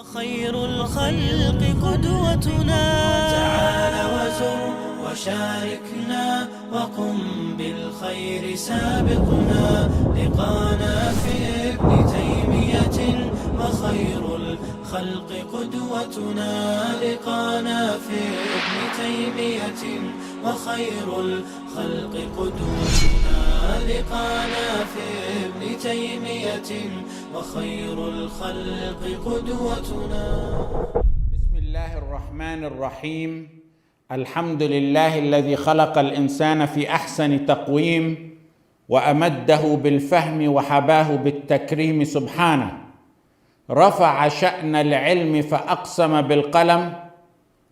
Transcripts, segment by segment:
خير الخلق قدوتنا تعال وزر وشاركنا وقم بالخير سابقنا لقانا في ابن تيمية وخير الخلق قدوتنا لقانا في ابن تيمية وخير الخلق قدوتنا لقانا في ابن تيمية وخير الخلق قدوتنا. بسم الله الرحمن الرحيم. الحمد لله الذي خلق الإنسان في أحسن تقويم وأمده بالفهم وحباه بالتكريم سبحانه. رفع شأن العلم فأقسم بالقلم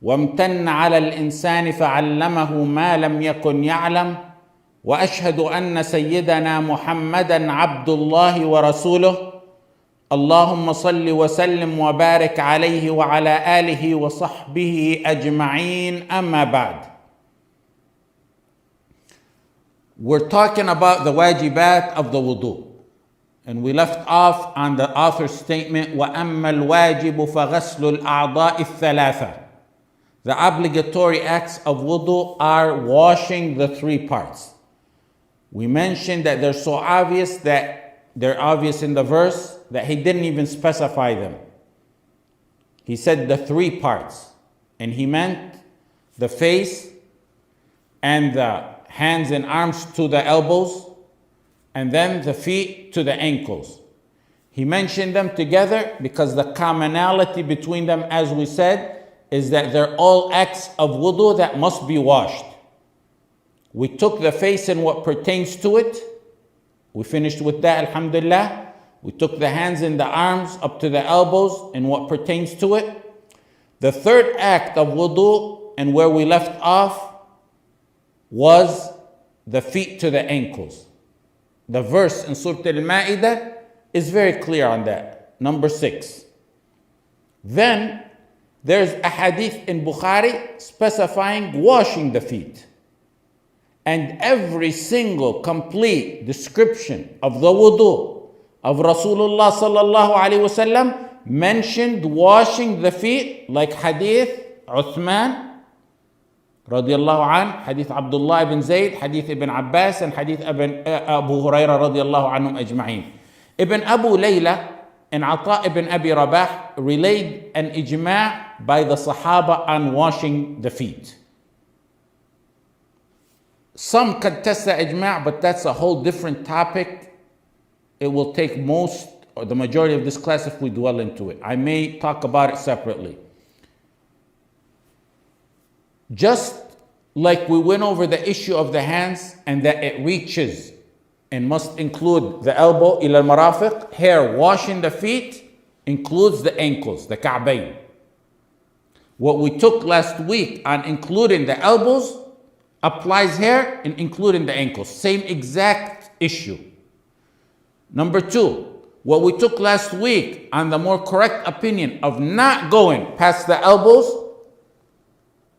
وامتن على الإنسان فعلمه ما لم يكن يعلم. وأشهد أن سيدنا محمدًا عبد الله ورسوله. اللهم صل وسلم وبارك عليه وعلى آله وصحبه أجمعين. أما بعد. We're talking about the wajibat of the wudu. And we left off on the author's statement, وَأَمَّا الْوَاجِبُ فَغَسْلُ الْأَعْضَاءِ الثَّلَاثَةِ. The obligatory acts of wudu are washing the three parts. We mentioned that they're so obvious that they're obvious in the verse that he didn't even specify them. He said the three parts, and he meant the face and the hands and arms to the elbows, and then the feet to the ankles. He mentioned them together because the commonality between them, as we said, is that they're all acts of wudu that must be washed. We took the face and what pertains to it. We finished with that, alhamdulillah. We took the hands and the arms up to the elbows and what pertains to it. The third act of wudu and where we left off was the feet to the ankles. The verse in Surah Al-Ma'idah is very clear on that. Number 6. Then there's a hadith in Bukhari specifying washing the feet. And every single complete description of the wudu of Rasulullah sallallahu alaihi wasallam mentioned washing the feet, like hadith Uthman radiallahu an, hadith Abdullah ibn Zayd, hadith Ibn Abbas, and hadith Abu Hurairah radiallahu anhum ajma'in. Ibn Abu Layla and Ata ibn Abi Rabah relayed an ijma' by the Sahaba on washing the feet. Some contest the ijma', but that's a whole different topic. It will take most or the majority of this class if we dwell into it. I may talk about it separately. Just like we went over the issue of the hands and that it reaches and must include the elbow, ila al-marafiq, here washing the feet includes the ankles, the ka'bayn. What we took last week on including the elbows applies here in including the ankles. Same exact issue. Number 2, what we took last week on the more correct opinion of not going past the elbows.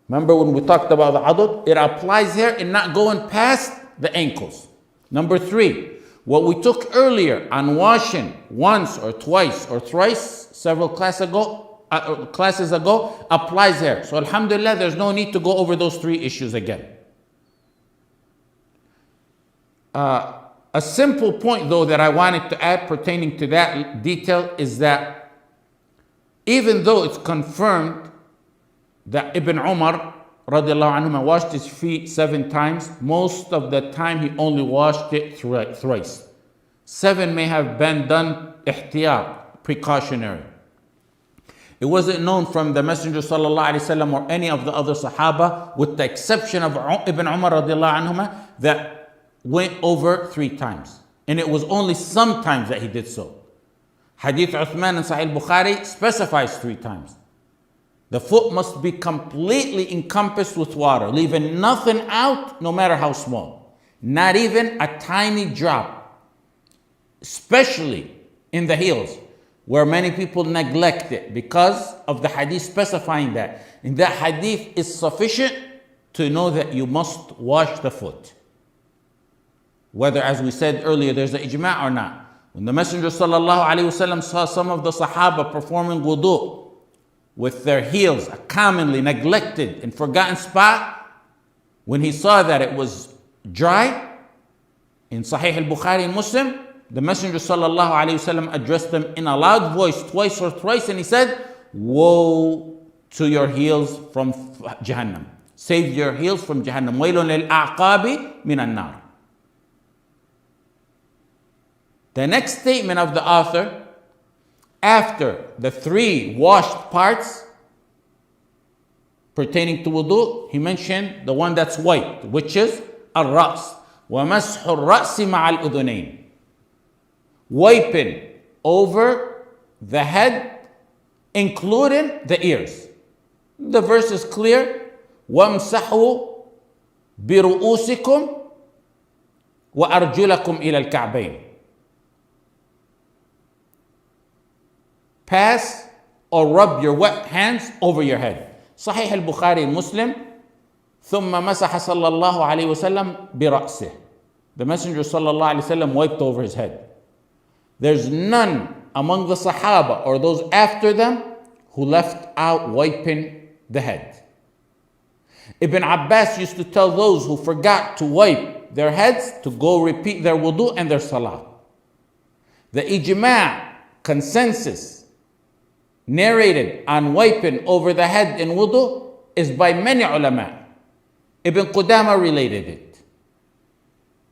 Remember when we talked about the adud? It applies here in not going past the ankles. Number 3, what we took earlier on washing once or twice or thrice several classes ago applies here. So alhamdulillah, there's no need to go over those 3 issues again. A simple point though that I wanted to add pertaining to that detail is that even though it's confirmed that Ibn Umar radiallahu anhu washed his feet 7 times, most of the time he only washed it thrice. 7 may have been done ihtiyat, precautionary. It wasn't known from the Messenger sallallahu alaihi wasallam or any of the other Sahaba, with the exception of Ibn Umar radiallahu anhuma, that went over 3 times. And it was only sometimes that he did so. Hadith Uthman in Sahih Bukhari specifies 3 times. The foot must be completely encompassed with water, leaving nothing out, no matter how small. Not even a tiny drop. Especially in the heels, where many people neglect it because of the hadith specifying that. And that hadith is sufficient to know that you must wash the foot. Whether, as we said earlier, there's an ijma' or not. When the Messenger sallallahu alaihi wasallam saw some of the Sahaba performing wudu with their heels, a commonly neglected and forgotten spot, when he saw that it was dry, in Sahih al-Bukhari and Muslim, the Messenger sallallahu alaihi wasallam addressed them in a loud voice twice or thrice, and he said, "Woe to your heels from Jahannam. Save your heels from Jahannam. Waylun lil-a'qabi min an-nar." The next statement of the author, after the 3 washed parts pertaining to wudu, he mentioned the one that's white, which is al-ra's, wa mashu al-ra'si ma'a al-udhunayn. Wiping over the head, including the ears. The verse is clear. وَامْسَحُوا بِرُؤُوسِكُمْ وَأَرْجُلَكُمْ إِلَى الْكَعْبَيْنِ. Pass or rub your wet hands over your head. Sahih al-Bukhari and Muslim. ثُمَّ مَسَحَ صلى الله عليه وسلم برأسه. The Messenger sallallahu alaihi wasallam wiped over his head. There's none among the Sahaba or those after them who left out wiping the head. Ibn Abbas used to tell those who forgot to wipe their heads to go repeat their wudu and their salah. The ijma', consensus, narrated on wiping over the head in wudu is by many ulama. Ibn Qudama related it.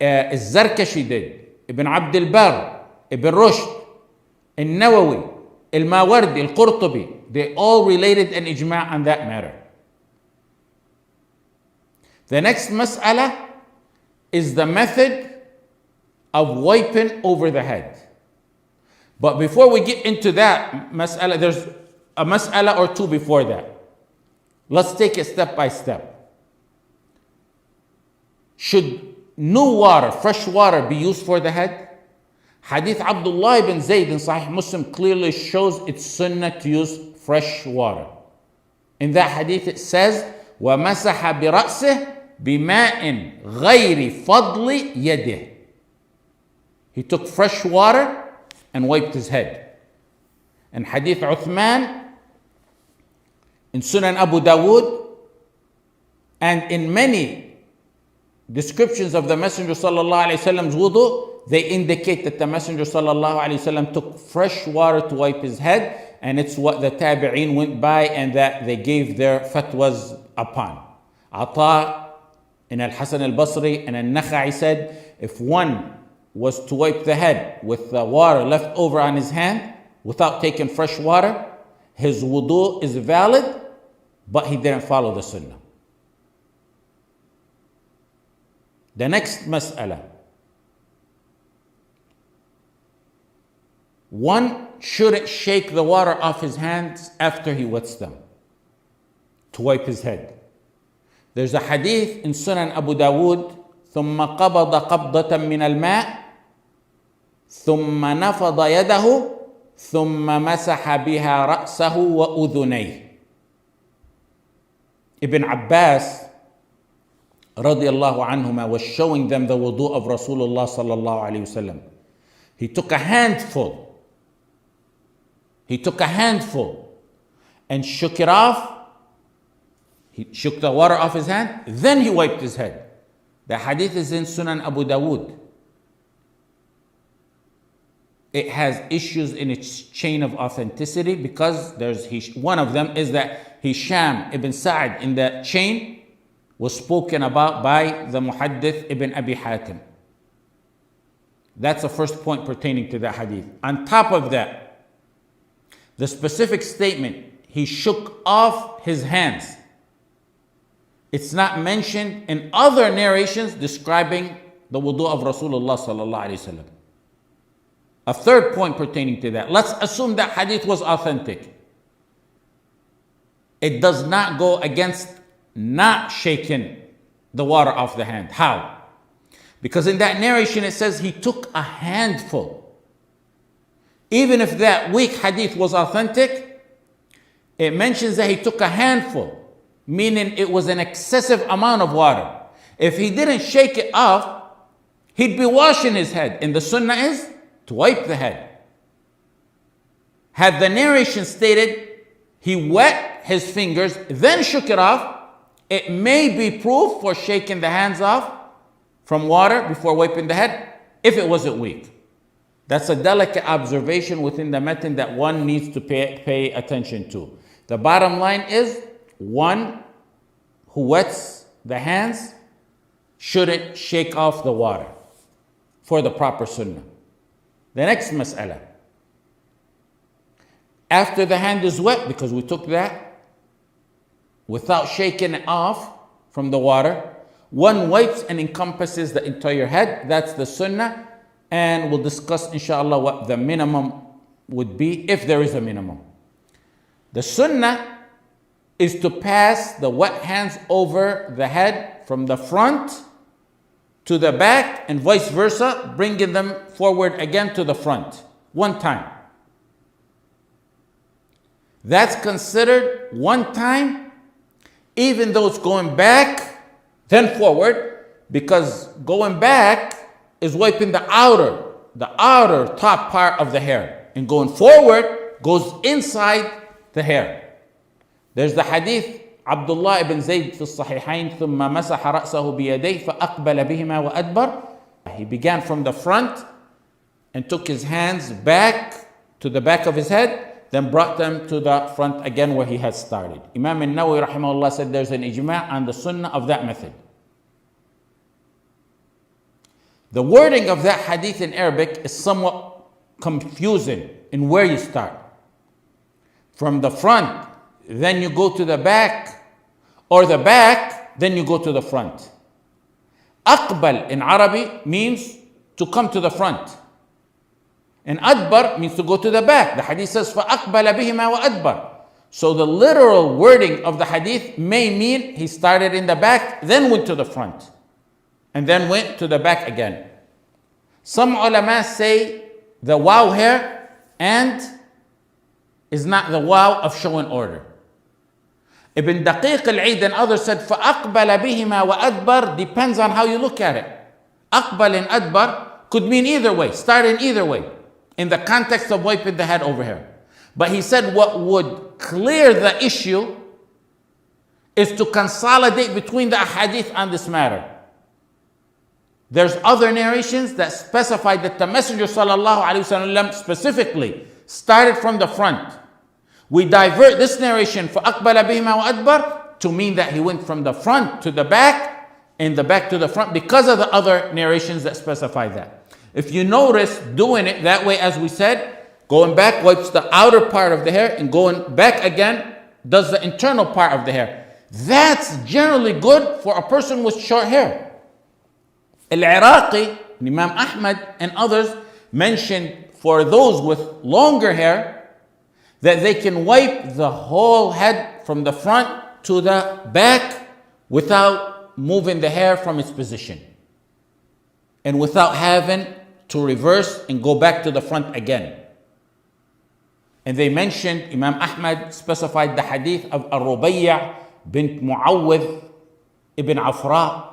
Al-Zarkashi did. Ibn Abd al-Barr, Ibn Rushd, Al-Nawawi, Al-Mawardi, Al-Qurtubi, they all related an ijma' on that matter. The next mas'ala is the method of wiping over the head. But before we get into that mas'ala, there's a mas'ala or two before that. Let's take it step by step. Should new water, fresh water, be used for the head? Hadith Abdullah ibn Zayd in Sahih Muslim clearly shows it's sunnah to use fresh water. In that hadith it says, وَمَسَحَ بِرَأْسِهِ بِمَاءٍ غَيْرِ فَضْلِ يَدِهِ. He took fresh water and wiped his head. And hadith Uthman in Sunan Abu Dawood and in many descriptions of the Messenger sallallahu alaihi wasallam's wudu, they indicate that the Messenger sallallahu alaihi wasallam took fresh water to wipe his head, and it's what the tabi'een went by and that they gave their fatwas upon. Ata and Al-Hasan al-Basri and Al-Nakha'i said, if one was to wipe the head with the water left over on his hand without taking fresh water, his wudu is valid, but he didn't follow the sunnah. The next mas'ala. One shouldn't shake the water off his hands after he wets them to wipe his head. There's a hadith in Sunan Abu Dawood, ثم قبض قبضة من الماء ثم نفض يده ثم مسح بها رأسه وأذنيه. Ibn Abbas radiallahu anhuma was showing them the wudu of Rasulullah sallallahu alayhi wasallam. He took a handful and shook it off. He shook the water off his hand, then he wiped his head. The hadith is in Sunan Abu Dawood. It has issues in its chain of authenticity because one of them is that Hisham ibn Sa'd in the chain was spoken about by the Muhaddith ibn Abi Hatim. That's the first point pertaining to that hadith. On top of that, the specific statement, he shook off his hands. It's not mentioned in other narrations describing the wudu of Rasulullah sallallahu alaihi wasallam. A third point pertaining to that. Let's assume that hadith was authentic. It does not go against not shaking the water off the hand. How? Because in that narration it says he took a handful. Even if that weak hadith was authentic, it mentions that he took a handful, meaning it was an excessive amount of water. If he didn't shake it off, he'd be washing his head. And the sunnah is to wipe the head. Had the narration stated he wet his fingers, then shook it off, it may be proof for shaking the hands off from water before wiping the head if it wasn't weak. That's a delicate observation within the method that one needs to pay attention to. The bottom line is, one who wets the hands shouldn't shake off the water for the proper sunnah. The next mas'ala. After the hand is wet, because we took that, without shaking it off from the water, one wipes and encompasses the entire head. That's the sunnah. And we'll discuss, inshallah, what the minimum would be, if there is a minimum. The sunnah is to pass the wet hands over the head from the front to the back and vice versa, bringing them forward again to the front, one time. That's considered one time, even though it's going back, then forward, because going back is wiping the outer top part of the hair, and going forward goes inside the hair. There's the hadith, Abdullah ibn Zayd في الصحيحين ثم مسح رأسه بيديه فأقبل بهما وأدبر. He began from the front and took his hands back to the back of his head, then brought them to the front again where he had started. Imam al-Nawawi rahimahullah said there's an ijma' on the sunnah of that method. The wording of that hadith in Arabic is somewhat confusing in where you start. From the front, then you go to the back, or the back, then you go to the front. Aqbal in Arabic means to come to the front. And adbar means to go to the back. The hadith says, فَأَقْبَلَ بِهِمَا وَأَدْبَرَ. So the literal wording of the hadith may mean he started in the back, then went to the front, and then went to the back again. Some ulama say the waw here and is not the waw of showing order. Ibn Daqiq al-Eid and others said, فَأَقْبَلَ بِهِمَا وَأَدْبَرَ depends on how you look at it. Aqbal and adbar could mean either way, starting either way, in the context of wiping the head over here. But he said what would clear the issue is to consolidate between the ahadith on this matter. There's other narrations that specify that the Messenger sallallahu alaihi wasallam specifically started from the front. We divert this narration for أَقْبَلَ بِهِمَا وَأَدْبَرَ to mean that he went from the front to the back and the back to the front because of the other narrations that specify that. If you notice, doing it that way, as we said, going back wipes the outer part of the hair, and going back again does the internal part of the hair. That's generally good for a person with short hair. Al-Iraqi, Imam Ahmad and others mentioned for those with longer hair that they can wipe the whole head from the front to the back without moving the hair from its position and without having to reverse and go back to the front again. And they mentioned, Imam Ahmad specified the hadith of Al-Rubayya bint Muawwidh ibn Afra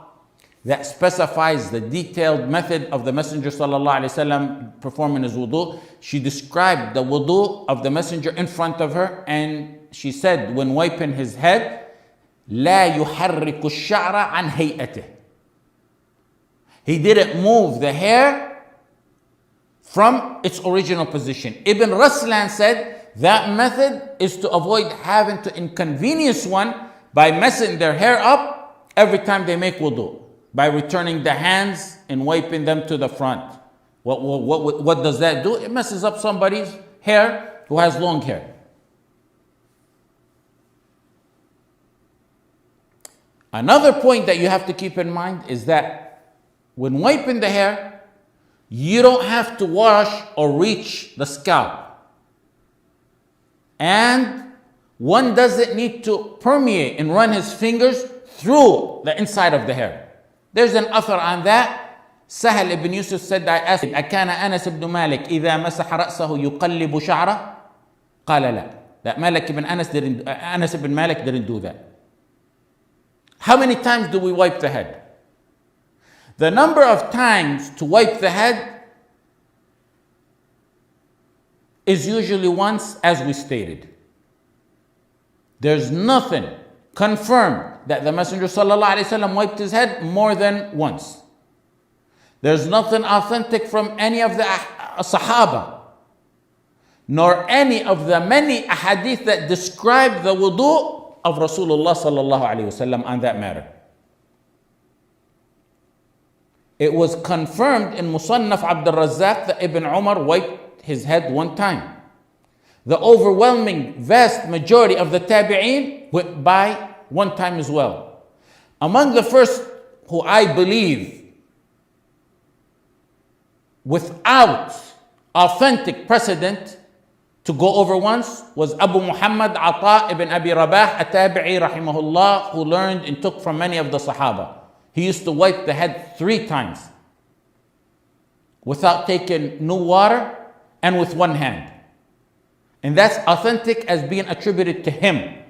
that specifies the detailed method of the Messenger sallallahu alaihi wasallam performing his wudu. She described the wudu of the Messenger in front of her, and she said when wiping his head, لا يحرك الشعر عن هيئته. He didn't move the hair from its original position. Ibn Raslan said that method is to avoid having to inconvenience one by messing their hair up every time they make wudu, by returning the hands and wiping them to the front. What does that do? It messes up somebody's hair who has long hair. Another point that you have to keep in mind is that when wiping the hair, you don't have to wash or reach the scalp. And one doesn't need to permeate and run his fingers through the inside of the hair. There's an author on that. Sahal ibn Yusuf said, I asked, أكان أنس بن مالك إذا مسح رأسه يقلب شعره؟ قال لا. That Malik ibn Anas ibn Malik didn't do that. How many times do we wipe the head? The number of times to wipe the head is usually once, as we stated. There's nothing confirmed that the Messenger ﷺ wiped his head more than once. There's nothing authentic from any of the Sahaba, nor any of the many ahadith that describe the wudu of Rasulullah ﷺ on that matter. It was confirmed in Musannaf Abdul Razzaq that Ibn Umar wiped his head one time. The overwhelming vast majority of the tabi'een went by one time as well. Among the first who I believe without authentic precedent to go over once was Abu Muhammad Ata ibn Abi Rabah, a tabi'i rahimahullah, who learned and took from many of the Sahaba. He used to wipe the head 3 times without taking new water and with one hand. And that's authentic as being attributed to him.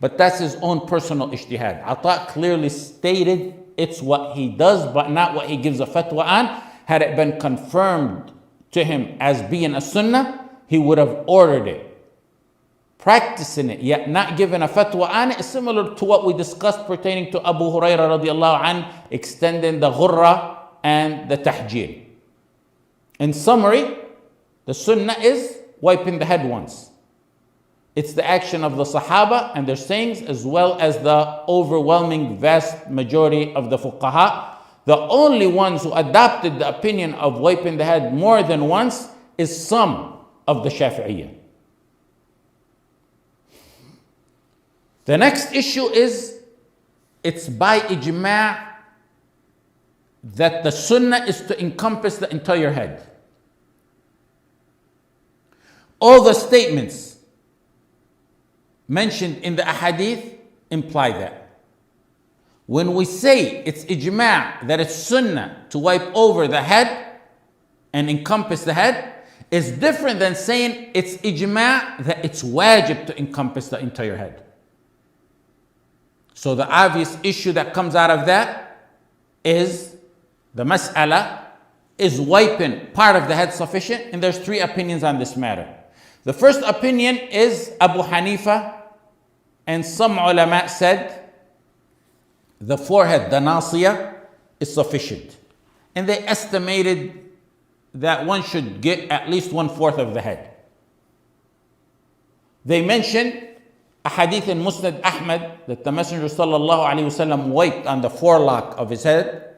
But that's his own personal ijtihad. Ata clearly stated it's what he does, but not what he gives a fatwa on. Had it been confirmed to him as being a sunnah, he would have ordered it. Practicing it, yet not giving a fatwa on it, is similar to what we discussed pertaining to Abu Hurairah radiallahu anh, extending the ghurra and the tahjeel. In summary, the sunnah is wiping the head once. It's the action of the Sahaba and their sayings, as well as the overwhelming vast majority of the fuqaha. The only ones who adopted the opinion of wiping the head more than once is some of the Shafi'iyyah. The next issue is, it's by ijma' that the sunnah is to encompass the entire head. All the statements mentioned in the ahadith imply that. When we say it's ijma' that it's sunnah to wipe over the head and encompass the head, is different than saying it's ijma' that it's wajib to encompass the entire head. So the obvious issue that comes out of that is the mas'ala, is wiping part of the head sufficient? And there's 3 opinions on this matter. The first opinion is Abu Hanifa, and some ulama said the forehead, the nasiyah, is sufficient. And they estimated that one should get at least 1/4 of the head. They mentioned a hadith in Musnad Ahmad that the Messenger sallallahu alaihi wasallam wiped on the forelock of his head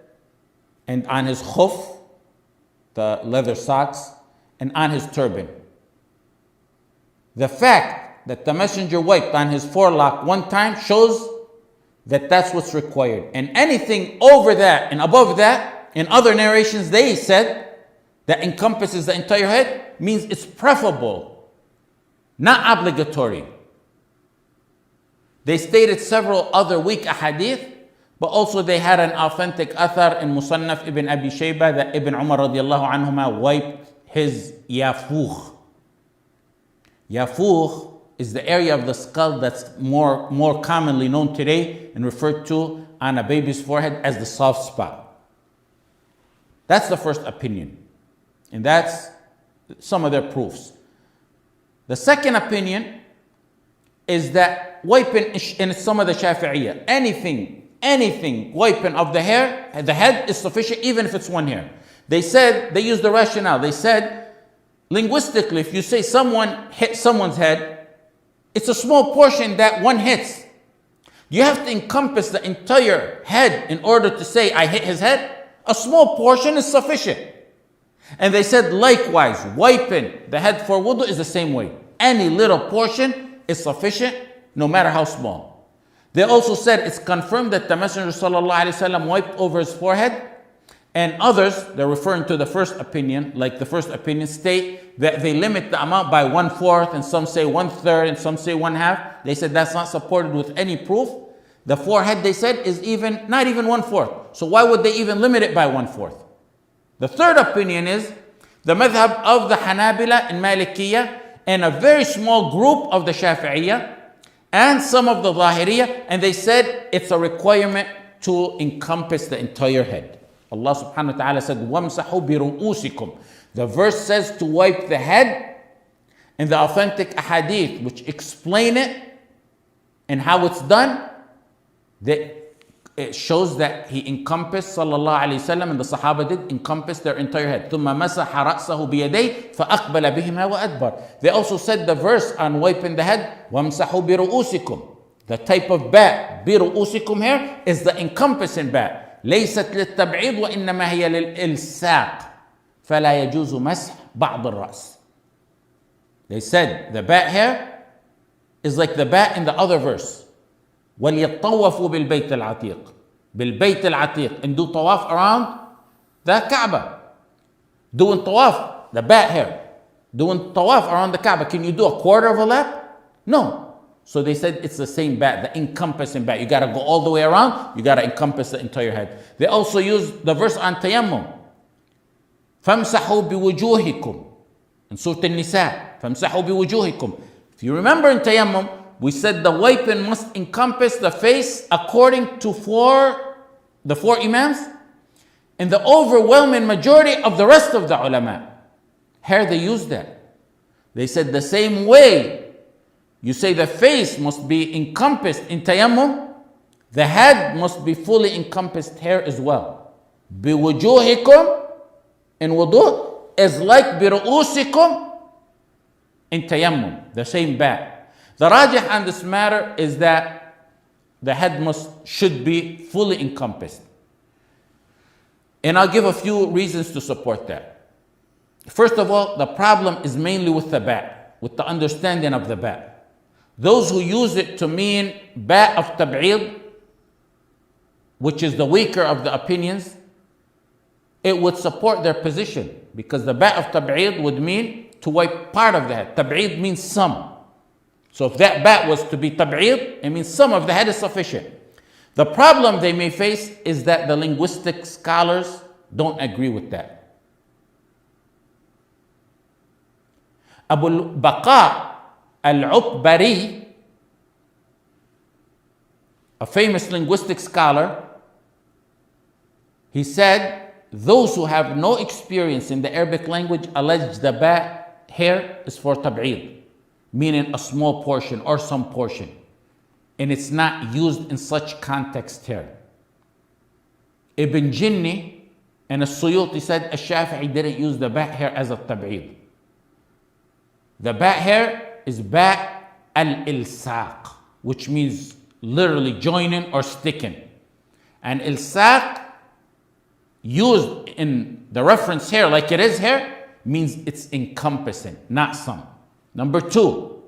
and on his khuf, the leather socks, and on his turban. The fact that the Messenger wiped on his forelock one time shows that that's what's required. And anything over that and above that, in other narrations they said that encompasses the entire head, means it's preferable, not obligatory. They stated several other weak ahadith, but also they had an authentic athar in Musannaf ibn Abi Shaybah that Ibn Umar radiallahu anhuma wiped his yafuh. Yafuh is the area of the skull that's more commonly known today and referred to on a baby's forehead as the soft spot. That's the first opinion. And that's some of their proofs. The second opinion is that wiping in some of the Shafi'iyyah, anything wiping of the head is sufficient, even if it's one hair. They said, they used the rationale. They said, linguistically, if you say someone hit someone's head, it's a small portion that one hits. You have to encompass the entire head in order to say, I hit his head. A small portion is sufficient. And they said, likewise, wiping the head for wudu is the same way. Any little portion is sufficient, no matter how small. They also said it's confirmed that the Messenger ﷺ wiped over his forehead, and others, they're referring to the first opinion, like the first opinion state that they limit the amount by 1/4, and some say 1/3, and some say 1/2. They said that's not supported with any proof. The forehead, they said, is not even 1/4. So why would they even limit it by 1/4? The third opinion is the madhab of the Hanabila and Malikiyah, and a very small group of the Shafi'iyyah, and some of the Zahiriyyah, and they said it's a requirement to encompass the entire head. Allah subhanahu wa ta'ala said, وَامْسَحُوا بِرُؤُوسِكُمْ. The verse says to wipe the head In the authentic ahadith which explain it and how it's done, it shows that he encompassed, sallallahu alayhi wasallam, and the Sahaba did encompass their entire head. ثُمَّ مَسَحَ رَأْسَهُ بِيَدَيْهِ فَأَقْبَلَ بِهِمَا وَأَدْبَرَ. They also said the verse on wiping the head, وَامْسَحُوا بِرُؤُوسِكُمْ. The type of bat, بِرُؤُوسِكُمْ here, is the encompassing bat. لَيْسَتْ لِلتَّبْعِيض وَإِنَّمَا هِيَ لِلْإِلْسَاقِ فَلَا يَجُوزُ مَسْحُ بَعْضِ الرَّأْسِ. They said the bat here is like the bat in the other verse. وَلْيَطَّوَّفُوا بِالْبَيْتِ الْعَتِيقِ. بِالْبَيْتِ الْعَتِيقِ. And do tawaf around the Kaaba. Doing tawaf, the bat here. Doing tawaf around the Kaaba. Can you do a quarter of a lap? No. So they said it's the same bat, the encompassing bat. You got to go all the way around. You got to encompass the entire head. They also use the verse on tayammum. فَامْسَحُوا بِوُجُوهِكُمْ. In Surah An-Nisa. فَامْسَحُوا بِوُجُوهِكُمْ. If you remember in tayammum, we said the wiping must encompass the face according to the four imams and the overwhelming majority of the rest of the ulama. Here they used that. They said the same way you say the face must be encompassed in tayammum, the head must be fully encompassed here as well. بِوُجُوهِكُمْ in wudu is like بِرُؤُوسِكُمْ in tayammum, the same bat. The rajih on this matter is that the head should be fully encompassed. And I'll give a few reasons to support that. First of all, the problem is mainly with the bat, with the understanding of the bat. Those who use it to mean bat of tab'id, which is the weaker of the opinions, it would support their position because the bat of tab'id would mean to wipe part of the head. Tab'id means some. So if that bat was to be tab'id, it means some of the head is sufficient. The problem they may face is that the linguistic scholars don't agree with that. Abu al-Baqa al-Utbari, a famous linguistic scholar, he said, those who have no experience in the Arabic language allege the bat here is for tab'id, meaning a small portion or some portion. And it's not used in such context here. Ibn Jinni and As-Suyuti said Al-Shafi'i didn't use the bat here as a tab'id. The bat here is bat al-ilsaq, which means literally joining or sticking. And ilsaq, used in the reference here like it is here, means it's encompassing, not some. Number two,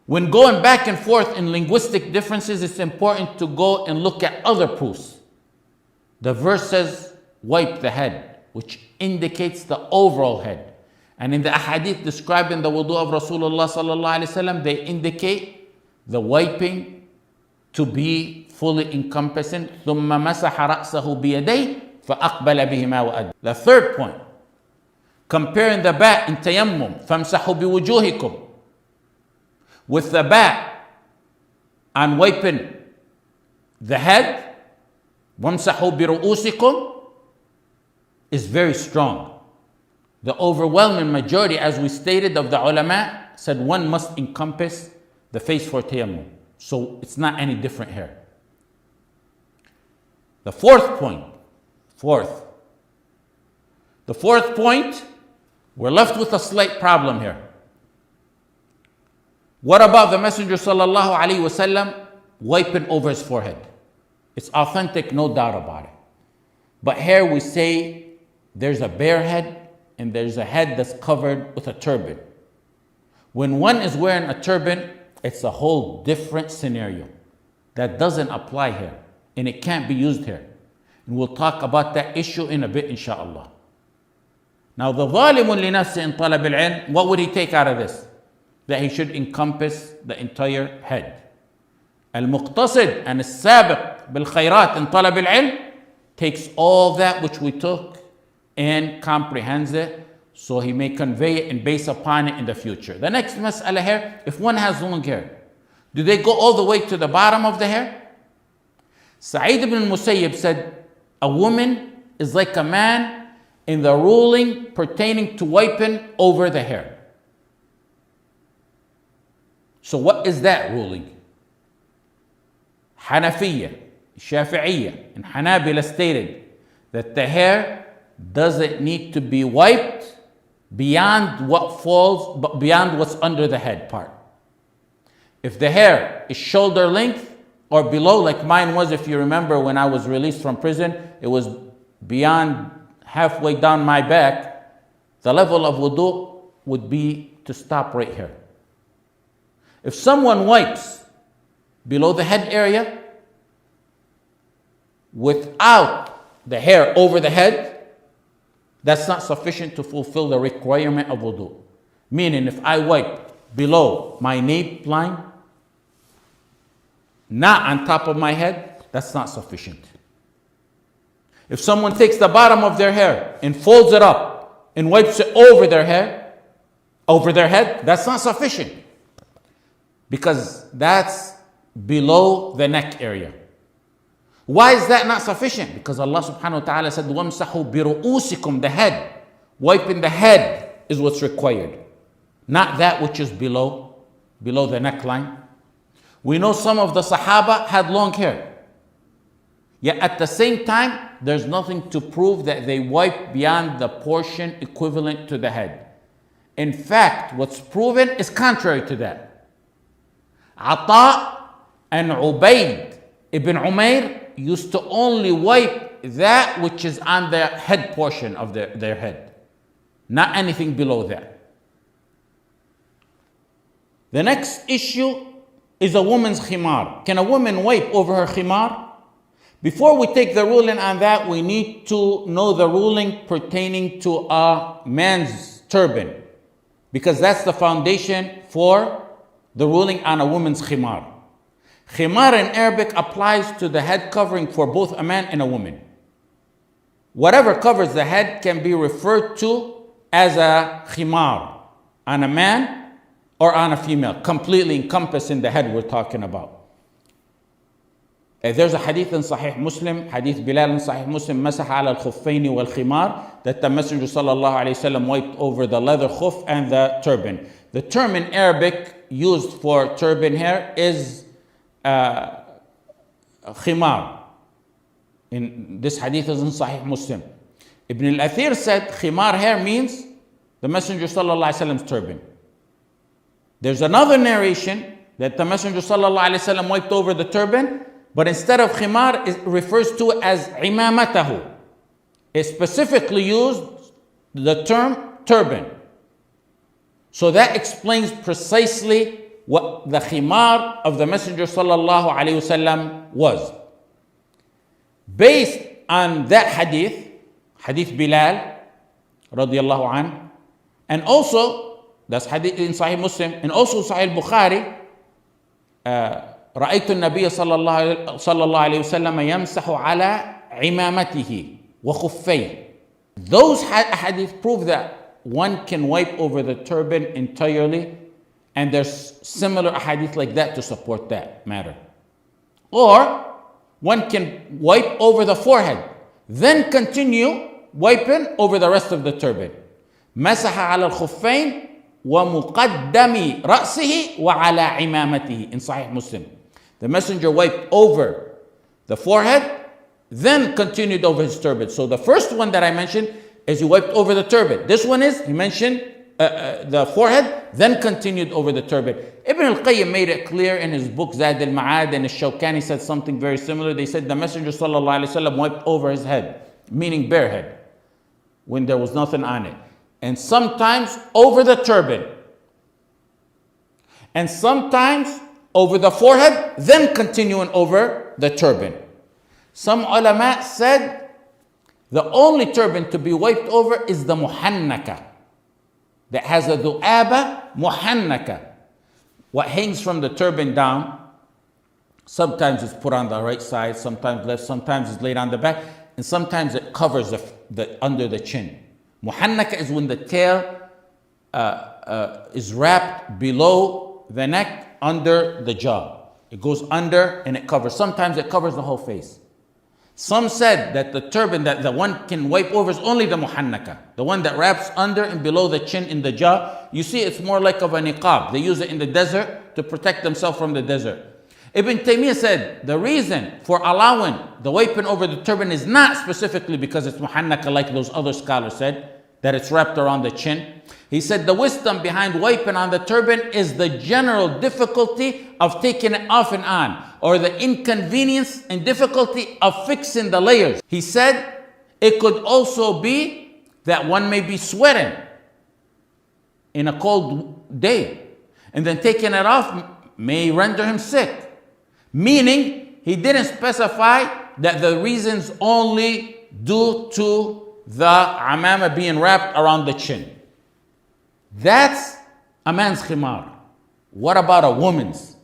when going back and forth in linguistic differences, it's important to go and look at other proofs. The verse says, wipe the head, which indicates the overall head. And in the ahadith describing the wudu of Rasulullah sallallahu alaihi wasallam, they indicate the wiping to be fully encompassing. ثُمَّ مَسَحَ رَأْسَهُ بِيَدَيْهِ فَأَقْبَلَ بِهِمَا وَأَدْبَرَ. The third point, comparing the bat in tayammum, فَامْسَحُوا بِوُجُوهِكُمْ, with the bat on wiping the head, وَامْسَحُوا بِرُؤُوسِكُمْ, is very strong. The overwhelming majority, as we stated, of the ulama said one must encompass the face for tayammum. So it's not any different here. The fourth point, we're left with a slight problem here. What about the Messenger sallallahu alaihi wasallam wiping over his forehead? It's authentic, no doubt about it. But here we say there's a bare head and there's a head that's covered with a turban. When one is wearing a turban, it's a whole different scenario. That doesn't apply here, and it can't be used here. And we'll talk about that issue in a bit, inshallah. Now, the ظالم لنفسه in طلب العلم, what would he take out of this? That he should encompass the entire head. المقتصد and السابق بالخيرات in طلب العلم takes all that which we took and comprehends it, so he may convey it and base upon it in the future. The next mas'ala here, if one has long hair, do they go all the way to the bottom of the hair? Sa'id ibn Musayyib said, a woman is like a man in the ruling pertaining to wiping over the hair. So what is that ruling? Hanafiya, Shafi'iyya, and Hanabila stated that the hair doesn't need to be wiped beyond what falls, but beyond what's under the head part. If the hair is shoulder length or below, like mine was, if you remember when I was released from prison, it was beyond halfway down my back, the level of wudu would be to stop right here. If someone wipes below the head area without the hair over the head, that's not sufficient to fulfill the requirement of wudu. Meaning, if I wipe below my nape line, not on top of my head, that's not sufficient. If someone takes the bottom of their hair and folds it up and wipes it over their head, that's not sufficient, because that's below the neck area. Why is that not sufficient? Because Allah subhanahu wa ta'ala said, وَامْسَحُوا بِرُؤُوسِكُمْ, the head. Wiping the head is what's required, not that which is below the neckline. We know some of the Sahaba had long hair. Yet at the same time, there's nothing to prove that they wiped beyond the portion equivalent to the head. In fact, what's proven is contrary to that. Ata and Ubayd ibn Umayr used to only wipe that which is on the head portion of their head, not anything below that. The next issue is a woman's khimar. Can a woman wipe over her khimar? Before we take the ruling on that, we need to know the ruling pertaining to a man's turban, because that's the foundation for the ruling on a woman's khimar. Khimar in Arabic applies to the head covering for both a man and a woman. Whatever covers the head can be referred to as a khimar on a man or on a female, completely encompassing the head we're talking about. There's a hadith in Sahih Muslim, hadith Bilal in Sahih Muslim, masaha ala al-khuffaini wal-khimar, that the Messenger sallallahu alayhi wasallam wiped over the leather khuf and the turban. The term in Arabic used for turban hair is khimar. In this hadith is in Sahih Muslim. Ibn al-Athir said khimar hair means the Messenger sallallahu alayhi wasallam's turban. There's another narration that the Messenger sallallahu alayhi wasallam wiped over the turban, but instead of khimar, it refers to it as imamatahu. It specifically used the term turban. So that explains precisely what the khimar of the Messenger sallallahu alayhi wasallam was. Based on that hadith, hadith Bilal radiyallahu anhu, and also that's hadith in Sahih Muslim, and also Sahih Bukhari, رأيت النبي صلى الله عليه وسلم يمسح على عمامته وخفيه. Those hadith prove that one can wipe over the turban entirely, and there's similar hadith like that to support that matter. Or one can wipe over the forehead, then continue wiping over the rest of the turban. مسح على الخفين ومقدم رأسه وعلى عمامته in Sahih Muslim. The Messenger wiped over the forehead, then continued over his turban. So the first one that I mentioned is he wiped over the turban. This one is, he mentioned the forehead, then continued over the turban. Ibn al-Qayyim made it clear in his book Zad al-Ma'ad, and Al-Shawkani said something very similar. They said the Messenger sallallahu alaihi wasallam wiped over his head, meaning bare head, when there was nothing on it. And sometimes over the turban. And sometimes over the forehead, then continuing over the turban. Some ulama said the only turban to be wiped over is the muhannaka, that has a du'aba muhannaka. What hangs from the turban down, sometimes it's put on the right side, sometimes left, sometimes it's laid on the back, and sometimes it covers the under the chin. Muhannaka is when the tail is wrapped below the neck, under the jaw. It goes under and it covers. Sometimes it covers the whole face. Some said that the turban that the one can wipe over is only the muhannaka, the one that wraps under and below the chin in the jaw. You see, it's more like of a niqab. They use it in the desert to protect themselves from the desert. Ibn Taymiyyah said the reason for allowing the wiping over the turban is not specifically because it's muhannaka like those other scholars said, that it's wrapped around the chin. He said the wisdom behind wiping on the turban is the general difficulty of taking it off and on, or the inconvenience and difficulty of fixing the layers. He said it could also be that one may be sweating in a cold day, and then taking it off may render him sick. Meaning, he didn't specify that the reason's only due to the amama being wrapped around the chin. That's a man's khimar. What about a woman's?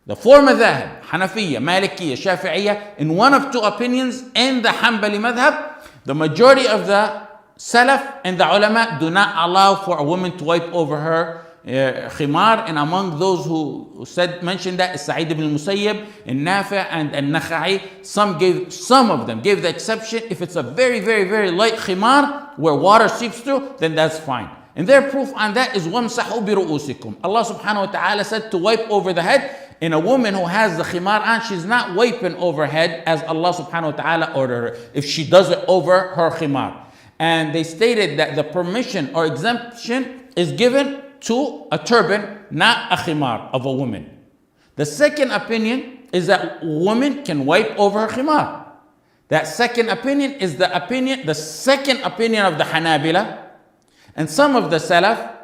The four madhahib, Hanafiya, Malikiyya, Shafi'iyya, in one of two opinions, in the Hanbali madhab, the majority of the Salaf and the ulama do not allow for a woman to wipe over her khimar, and among those who mentioned that is Sa'id ibn al-Musayyib, and Nafi' and al-Nakha'i. Some of them gave the exception if it's a very, very, very light khimar where water seeps through, then that's fine. And their proof on that is وَامْسَحُوا بِرُؤُوسِكُمْ. Allah subhanahu wa ta'ala said to wipe over the head. In a woman who has the khimar on, she's not wiping over her head as Allah subhanahu wa ta'ala ordered her, if she does it over her khimar. And they stated that the permission or exemption is given to a turban, not a khimar of a woman. The second opinion is that women can wipe over her khimar. That second opinion is the second opinion of the Hanabila. And some of the Salaf,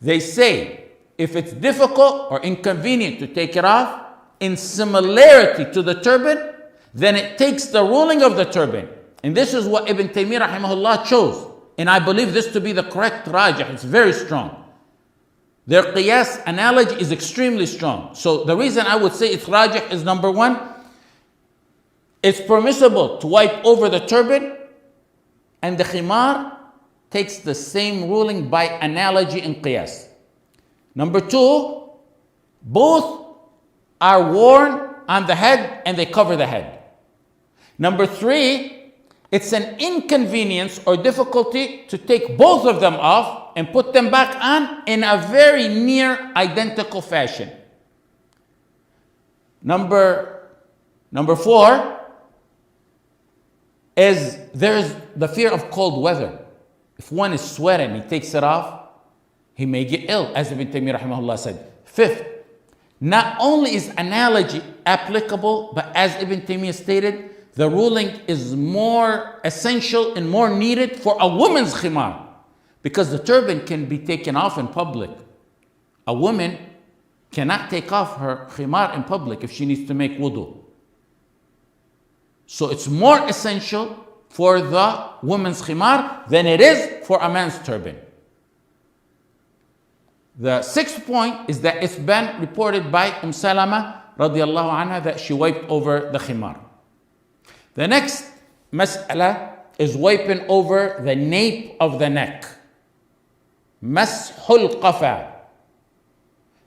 they say, if it's difficult or inconvenient to take it off, in similarity to the turban, then it takes the ruling of the turban. And this is what Ibn Taymiyyah rahimahullah chose. And I believe this to be the correct rajih. It's very strong. Their qiyas analogy is extremely strong. So the reason I would say it's rajih is number one, it's permissible to wipe over the turban, and the khimar takes the same ruling by analogy and qiyas. Number two, both are worn on the head and they cover the head. Number three, it's an inconvenience or difficulty to take both of them off and put them back on in a very near identical fashion. Number four is there's the fear of cold weather. If one is sweating, he takes it off, he may get ill, as Ibn Taymiyyah rahimahullah said. Fifth, not only is analogy applicable, but as Ibn Taymiyyah stated, the ruling is more essential and more needed for a woman's khimar, because the turban can be taken off in public. A woman cannot take off her khimar in public if she needs to make wudu. So it's more essential for the woman's khimar than it is for a man's turban. The sixth point is that it's been reported by Salama radiallahu anha that she wiped over the khimar. The next mas'ala is wiping over the nape of the neck. Mashul qafa.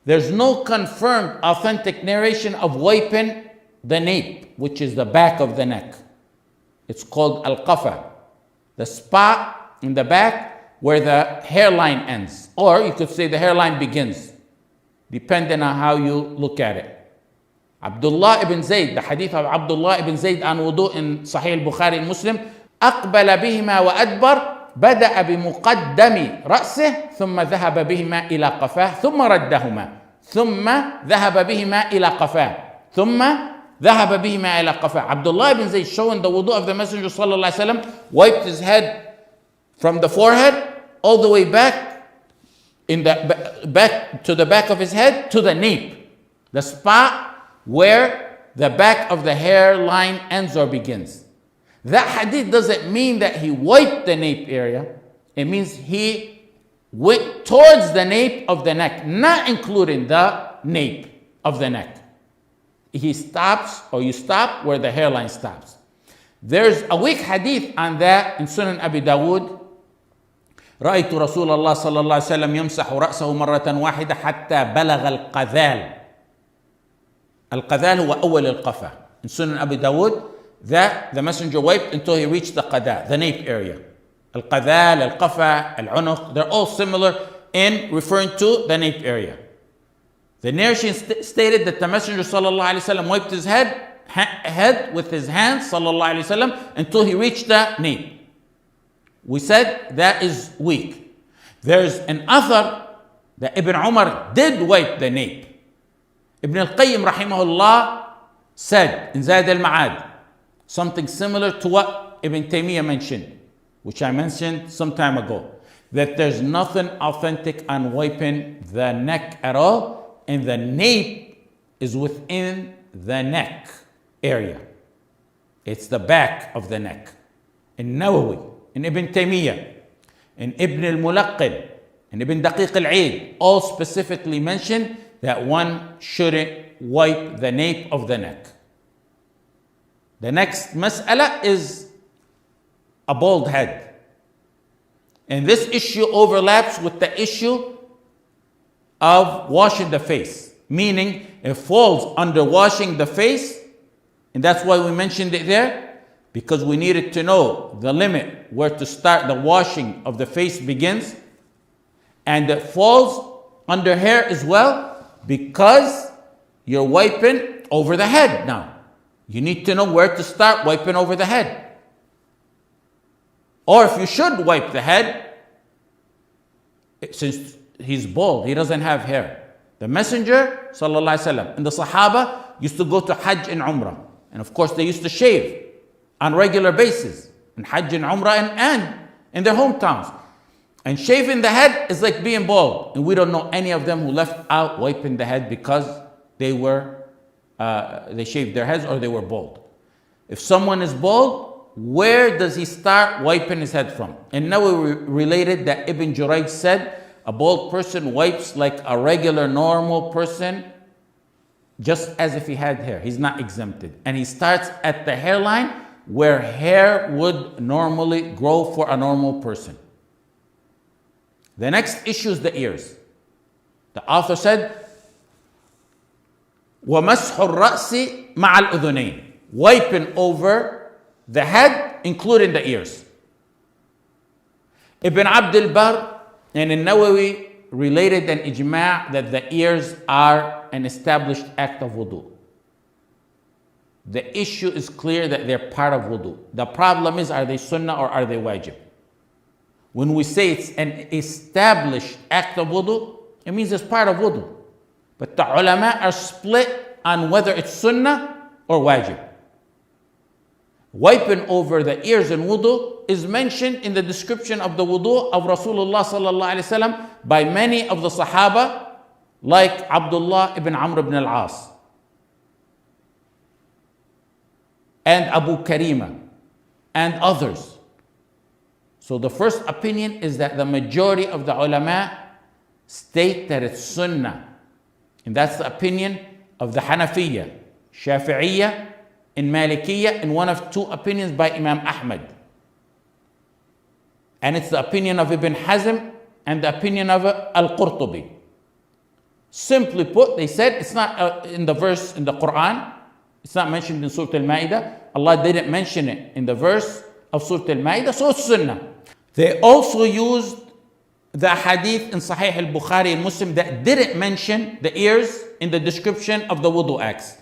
There's no confirmed authentic narration of wiping the nape, which is the back of the neck. It's called al-qafa, the spot in the back where the hairline ends, or you could say the hairline begins, depending on how you look at it. Abdullah ibn Zayd, the hadith of Abdullah ibn Zayd on wudu in Sahih al-Bukhari and Muslim, أقبل بهما وأدبر بدأ بمقدم رأسه ثم ذهب بهما إلى قفاه ثم ردهما ثم ذهب بهما إلى قفاه ثم ذهب بهما إلى قفاه. Abdullah ibn Zayd, showing the wudu of the Messenger sallallahu alaihi wasallam, wiped his head from the forehead all the way back to the back of his head to the nape, the spot where the back of the hairline ends or begins. That hadith doesn't mean that he wiped the nape area. It means he went towards the nape of the neck, not including the nape of the neck. He stops, or you stop where the hairline stops. There's a weak hadith on that in Sunan Abi Dawud. رأيت رسول الله صلى الله عليه وسلم يمسح رأسه مرة واحدة حتى بلغ القذال. القذال هو أول القفا. In Sunan Abi Dawud, that the messenger wiped until he reached the qada, the nape area. القذال, القفا, العنق, they're all similar in referring to the nape area. The narration stated that the Messenger sallallahu alaihi wasallam wiped his head with his hands sallallahu alaihi wasallam until he reached the nape. We said that is weak. There's an author that Ibn Umar did wipe the nape. Ibn al-Qayyim rahimahullah said in Zad al-Ma'ad something similar to what Ibn Taymiyyah mentioned, which I mentioned some time ago, that there's nothing authentic on wiping the neck at all, and the nape is within the neck area. It's the back of the neck. In Nawawi, in Ibn Taymiyyah, in Ibn al-Mulaqqin, in Ibn Daqiq al-Eid, all specifically mention that one shouldn't wipe the nape of the neck. The next mas'ala is a bald head. And this issue overlaps with the issue of washing the face, meaning it falls under washing the face, and that's why we mentioned it there, because we needed to know the limit where to start the washing of the face begins, and it falls under hair as well, because you're wiping over the head now. You need to know where to start wiping over the head. Or if you should wipe the head, since he's bald, he doesn't have hair. The Messenger sallallahu alaihi wasallam and the Sahaba used to go to Hajj and Umrah. And of course they used to shave on regular basis in Hajj and Umrah and in their hometowns. And shaving the head is like being bald. And we don't know any of them who left out wiping the head because they shaved their heads or they were bald. If someone is bald, where does he start wiping his head from? And now we related that Ibn Jurayj said a bald person wipes like a regular normal person, just as if he had hair. He's not exempted. And he starts at the hairline where hair would normally grow for a normal person. The next issue is the ears. The author said, وَمَسْحُ الرَّأْسِ مَعَ الْأُذُنَيْنِ, wiping over the head, including the ears. Ibn Abd al-Barr and Nawawi related an ijma' that the ears are an established act of wudu. The issue is clear that they're part of wudu. The problem is, are they sunnah or are they wajib? When we say it's an established act of wudu, it means it's part of wudu. But the ulama are split on whether it's sunnah or wajib. Wiping over the ears in wudu is mentioned in the description of the wudu of Rasulullah sallallahu alaihi wasallam by many of the Sahaba, like Abdullah ibn Amr ibn al-As and Abu Karima and others. So the first opinion is that the majority of the ulama state that it's sunnah. And that's the opinion of the Hanafiya, Shafi'iyya, and Malikiyya, and one of two opinions by Imam Ahmad. And it's the opinion of Ibn Hazm and the opinion of Al-Qurtubi. Simply put, they said it's not in the verse in the Quran. It's not mentioned in Surah Al-Ma'idah. Allah didn't mention it in the verse of Surah Al-Ma'idah, so it's sunnah. They also used the hadith in Sahih al-Bukhari and Muslim that didn't mention the ears in the description of the wudu acts.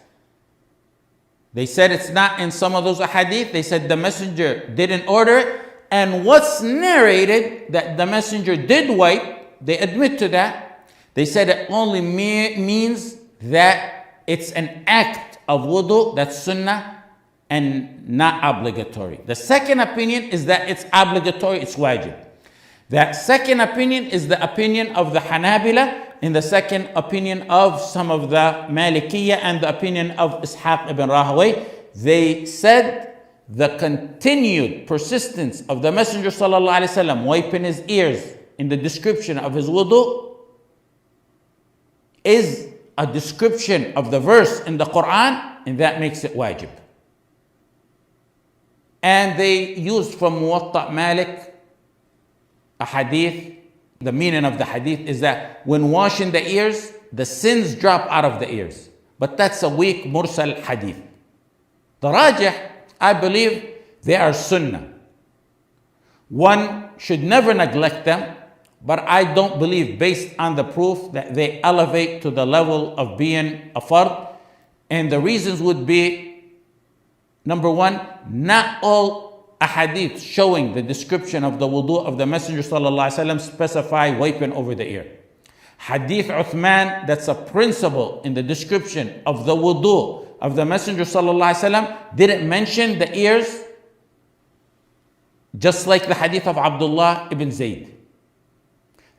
They said it's not in some of those hadith. They said the messenger didn't order it. And what's narrated that the messenger did wipe, they admit to that. They said it only means that it's an act of wudu that's sunnah and not obligatory. The second opinion is that it's obligatory, it's wajib. That second opinion is the opinion of the Hanabila, and the second opinion of some of the Malikiyya, and the opinion of Ishaq ibn Rahawayh. They said the continued persistence of the Messenger sallallahu alaihi wasallam wiping his ears in the description of his wudu is a description of the verse in the Quran, and that makes it wajib. And they used from Muwatta Malik a hadith. The meaning of the hadith is that when washing the ears, the sins drop out of the ears. But that's a weak mursal hadith. The rajih, I believe they are sunnah. One should never neglect them but I don't believe, based on the proof, that they elevate to the level of being a fard. And the reasons would be, number one, not all ahadith showing the description of the wudu of the Messenger ﷺ specify wiping over the ear. Hadith Uthman, that's a principle in the description of the wudu of the Messenger ﷺ, didn't mention the ears, just like the hadith of Abdullah ibn Zayd.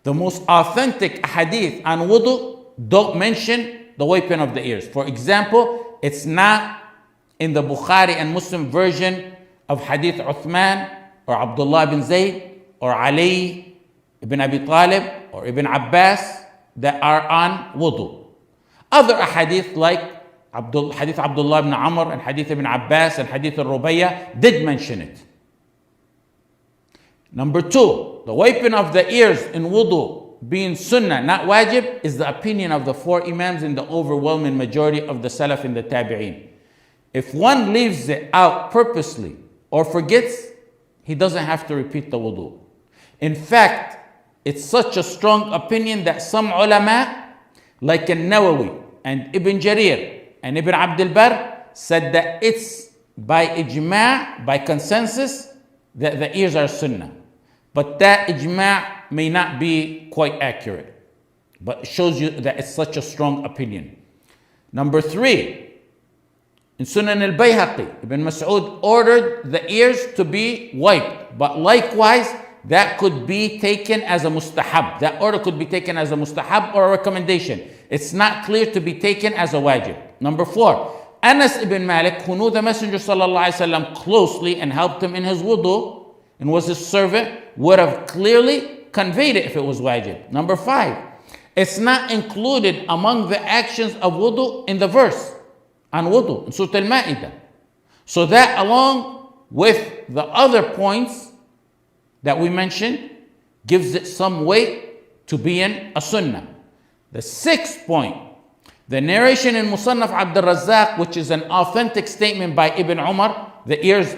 The most authentic hadith on wudu don't mention the wiping of the ears. For example, it's not in the Bukhari and Muslim version of hadith Uthman or Abdullah ibn Zayd or Ali ibn Abi Talib or Ibn Abbas that are on wudu. Other ahadith like hadith Abdullah ibn Amr and hadith Ibn Abbas and hadith al-Rubayya did mention it. Number two, the wiping of the ears in wudu being sunnah, not wajib, is the opinion of the four imams and the overwhelming majority of the salaf and the tabi'een. If one leaves it out purposely or forgets, he doesn't have to repeat the wudu. In fact, it's such a strong opinion that some ulama, like An-Nawawi and Ibn Jarir and Ibn Abd al-Barr, said that it's by ijma', by consensus, that the ears are sunnah. But that ijma' may not be quite accurate. But it shows you that it's such a strong opinion. Number three, in Sunan al-Bayhaqi, Ibn Mas'ud ordered the ears to be wiped. But likewise, that could be taken as a mustahab. That order could be taken as a mustahab or a recommendation. It's not clear to be taken as a wajib. Number four, Anas ibn Malik, who knew the Messenger ﷺ closely and helped him in his wudu and was his servant, would have clearly conveyed it if it was wajib. Number five, it's not included among the actions of wudu in the verse on wudu in Surah Al-Ma'idah. So that, along with the other points that we mentioned, gives it some weight to being a sunnah. The sixth point, the narration in Musannaf Abd al-Razzaq, which is an authentic statement by Ibn Umar, the ears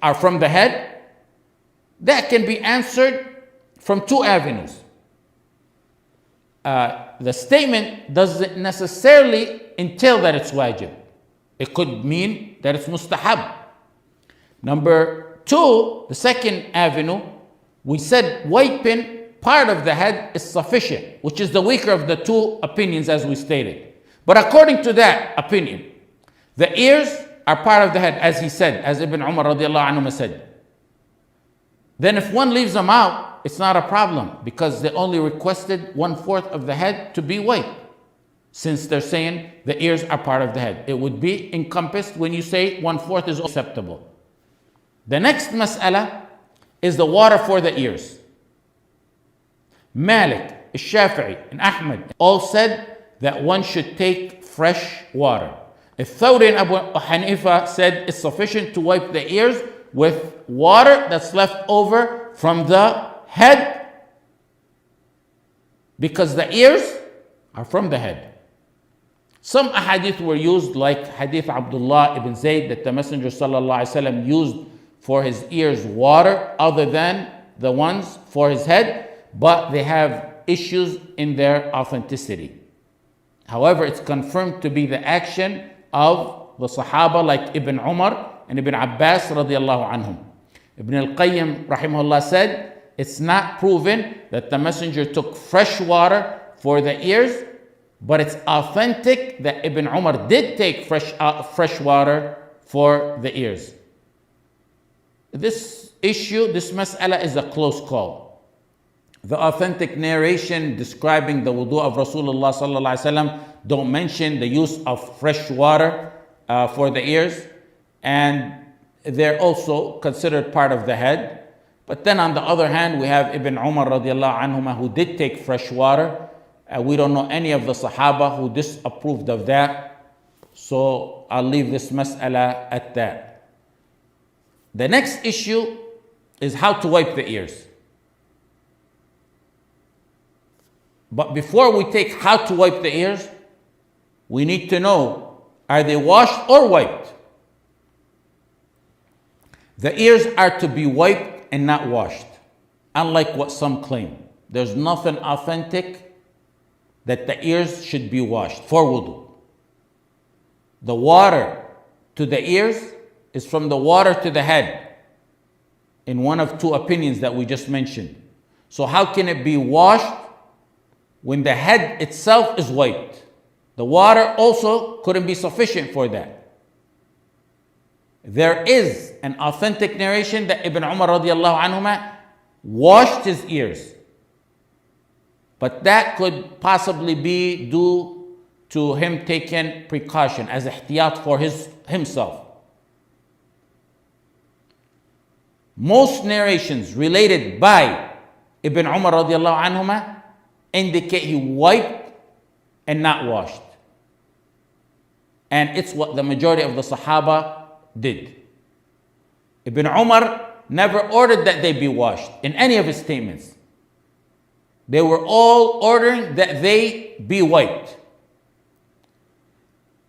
are from the head, that can be answered from two avenues. The statement doesn't necessarily entail that it's wajib. It could mean that it's mustahab. Number two, the second avenue, we said wiping part of the head is sufficient, which is the weaker of the two opinions as we stated. But according to that opinion, the ears are part of the head, as he said, as Ibn Umar radiallahu anhu said. Then if one leaves them out, it's not a problem, because they only requested 1/4 of the head to be wiped. Since they're saying the ears are part of the head, it would be encompassed when you say 1/4 is acceptable. The next mas'ala is the water for the ears. Malik, Shafi'i, and Ahmad all said that one should take fresh water. Thawri and Abu Hanifa said it's sufficient to wipe the ears with water that's left over from the head, because the ears are from the head. Some ahadith were used, like hadith Abdullah ibn Zayd, that the Messenger ﷺ used for his ears water other than the ones for his head, but they have issues in their authenticity. However, it's confirmed to be the action of the Sahaba like Ibn Umar and Ibn Abbas radiallahu anhum. Ibn al-Qayyim rahimahullah said, it's not proven that the Messenger took fresh water for the ears, but it's authentic that Ibn Umar did take fresh water for the ears. This issue, this mas'ala, is a close call. The authentic narration describing the wudu of Rasulullah sallallahu alaihi wasallam don't mention the use of fresh water for the ears, and they're also considered part of the head. But then on the other hand, we have Ibn Umar radiallahu anhuma who did take fresh water. We don't know any of the Sahaba who disapproved of that. So I'll leave this mas'ala at that. The next issue is how to wipe the ears. But before we take how to wipe the ears, we need to know, are they washed or wiped? The ears are to be wiped and not washed. unlike what some claim. There's nothing authentic that the ears should be washed for wudu. The water to the ears is from the water to the head, in one of two opinions that we just mentioned. So how can it be washed when the head itself is wiped? The water also couldn't be sufficient for that. There is an authentic narration that Ibn Umar radiallahu anhuma washed his ears. But that could possibly be due to him taking precaution as ihtiyat for himself. Most narrations related by Ibn Umar radiallahu anhuma indicate he wiped and not washed. And it's what the majority of the Sahaba did. Ibn Umar never ordered that they be washed in any of his statements. They were all ordering that they be wiped.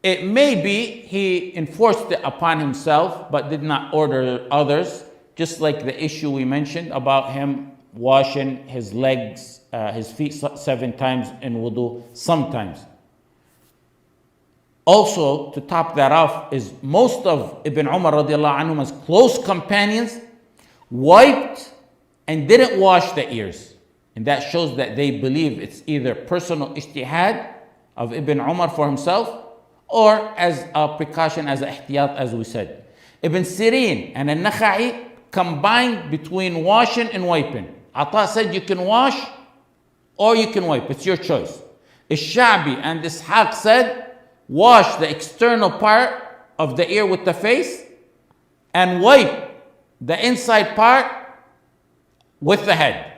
It may be he enforced it upon himself but did not order others, just like the issue we mentioned about him washing his legs, his feet 7 times in wudu sometimes. Also, to top that off, is most of Ibn Umar radiallahu anhu's close companions wiped and didn't wash the ears. And that shows that they believe it's either personal ijtihad of Ibn Umar for himself or as a precaution, as a ihtiyat, as we said. Ibn Sirin and Al-Nakha'i combined between washing and wiping. Ata said you can wash or you can wipe. It's your choice. Al-Sha'bi and Ishaq said wash the external part of the ear with the face and wipe the inside part with the head.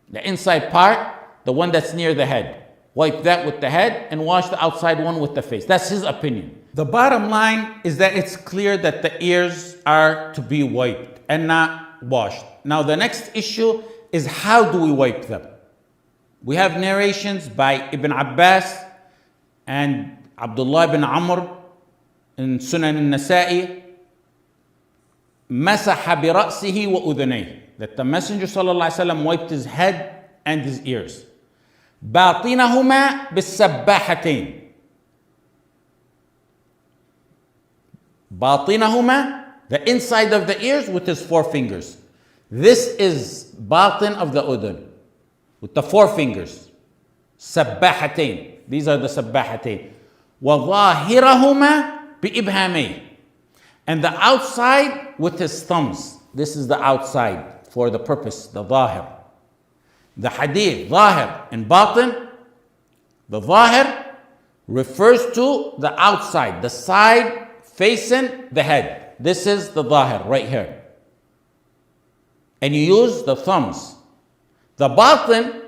The inside part, the one that's near the head. Wipe that with the head and wash the outside one with the face. That's his opinion. The bottom line is that it's clear that the ears are to be wiped and not washed. Now the next issue is how do we wipe them? We have narrations by Ibn Abbas and Abdullah ibn Amr in Sunan al-Nasa'i, masaha bi ra'sihi wa udhunayhi, that the Messenger sallallahu alaihi wasallam wiped his head and his ears. باطنهما بالسباحتين. باطنهما, the inside of the ears with his 4 fingers. This is batin of the udhun, with the 4 fingers. سباحتين. These are the sabbahatain. وظاهرهما بإبهامين. And the outside with his thumbs. This is the outside for the purpose, the zahir. The hadith, zahir and batin, the zahir refers to the outside, the side facing the head. This is the zahir right here. And you use the thumbs. The batin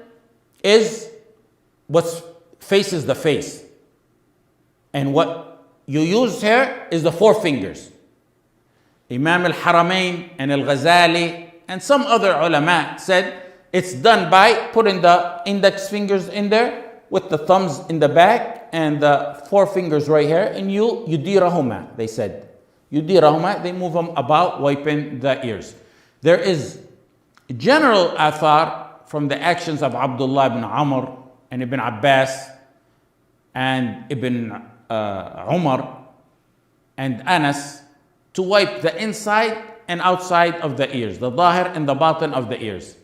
is what faces the face. And what you use here is the 4 fingers. Imam al-Haramain and al-Ghazali and some other ulama said it's done by putting the index fingers in there with the thumbs in the back and the 4 fingers right here, and yudirahuma, they said. Yudirahuma, they move them about, wiping the ears. There is general athar from the actions of Abdullah ibn Amr and Ibn Abbas and Ibn Umar and Anas to wipe the inside and outside of the ears, the zahir and the batin of the ears.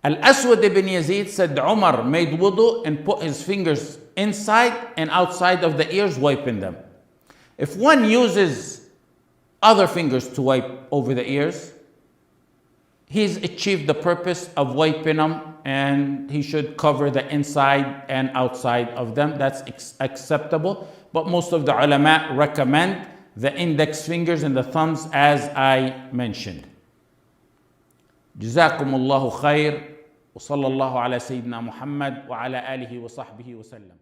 Al-Aswad ibn Yazid said Umar made wudu and put his fingers inside and outside of the ears, wiping them. If one uses other fingers to wipe over the ears, he's achieved the purpose of wiping them, and he should cover the inside and outside of them. That's acceptable. But most of the ulama recommend the index fingers and the thumbs as I mentioned. جزاكم الله خير وصلى الله على سيدنا محمد وعلى آله وصحبه وسلم.